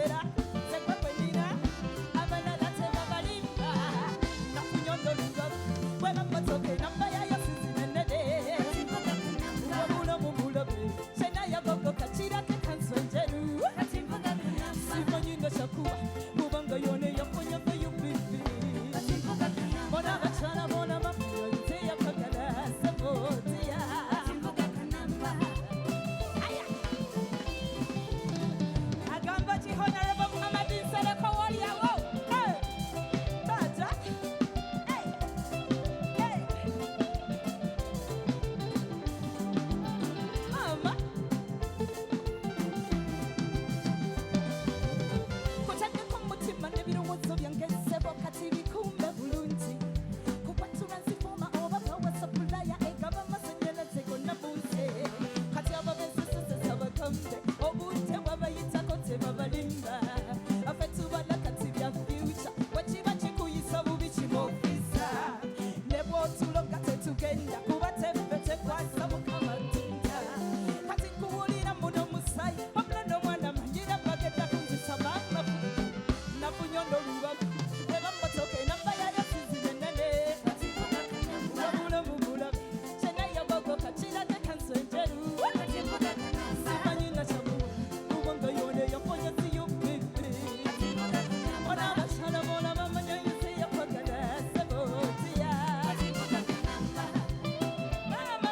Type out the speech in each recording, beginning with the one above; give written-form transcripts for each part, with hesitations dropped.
Bera, Sekwe Penina, Abalala Tema Balimba, Napunyondo Luga, Wema Motoke, Nambaya Yasin and the day, Wabula Mumula, Shena Yago Kachira Kansan Jeru, Simonino Shakua, Mubanga Yone Yaponya Yumbi, Monama Chana Monama, Tea Pagala, Samotia. Honorable Muhammad Salako Waliawo. Hey, Baja. Hey, hey. Mama. Kutaka kumutima nebirowozo byangeze bokati bikumbe bulungi. Kubatura nsifoma oba bawa supply egaba masenyeleze konna bunze. Kati ababesese sabakambe obunte wabayita kote babalimba. Afetubala kati bya future wachiba chikuyisa bubi chimofisa. Nebo tuloka tetugenda kuba tembete kwasa mukama tinda. Kati kuwulira muno musai omulano mwana manyira bagenda kunzisa mama nafunyondo lubaga eba motoke nambaya yasizine nene wabula mubula chena yagogo kachira tekansenjeru simanyi nachamu ubongo yone yaponya siyo bibi ona bashala bona bamanya yise yapagala sabotia mama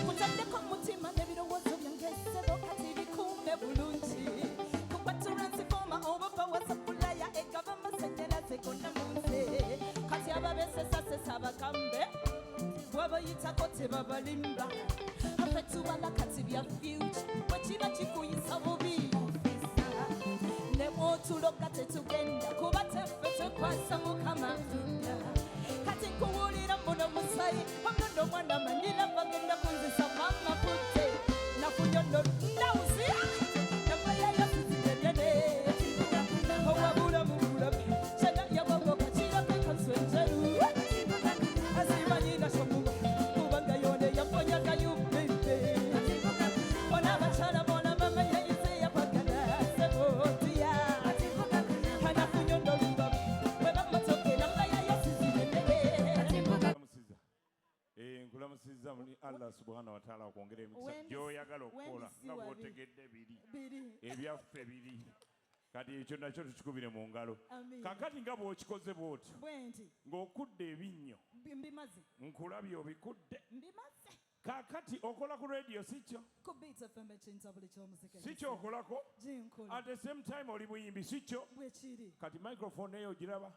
Kutande kumutima nebirowozo byangeze bokati bikumbe bulungi kubatura nsifoma oba bawa supply egaba masenyeleze konna munze kati ababesesasesa abakambe wabayita kote babalimba afetubala kati bya future wachiba chikuyisa bubi nebwotuloka tetugenda kuba teffe kwasa mukama tunda kati kuwulira muno musayi omulonda omwana manira bagenda kunzisa mama putte nafunyondo ndawuzi nambaya yasizirendene owabula mubulabi shana yagogo kachira kekanswenjeru azimanyina shomuba kubanga yone yaponyaga yubebe ona abachala bona bamanya yise yapagala sebotia nafunyondo lubabi weba motoke nambaya yasizirendene nkulamusiza muli Allah subhanahu wa ta'ala okwongera emikisa gy'oyagala okukola nga bw'otegedde biri ebyaffe biri kati ekyo nakyo tukikubire mu ngalo kakati nga bw'okikoze bw'oti ng'okudde ebinnyo nkulabye obikudde kakati okola ku radio sikyo sikyo okolako at the same time oli buyimbi sikyo kati microphone eyo ogiraba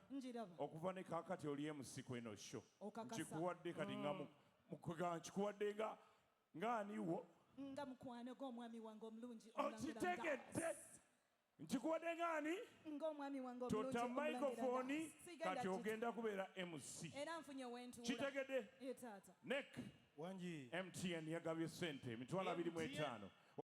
okuva ne kakati oli MC kweno show nkikuwadde kati nga nkikuwadde nga aniwo nga mukwano gw'omwami wange omulungi okitegedde nkikuwadde ng'ani ng'omwami wange omulungi tota microphone kati ogenda kubeera MC era nfunye wentuula kitegedde taata nek Wanji MTN yagabye sente emitwalo 25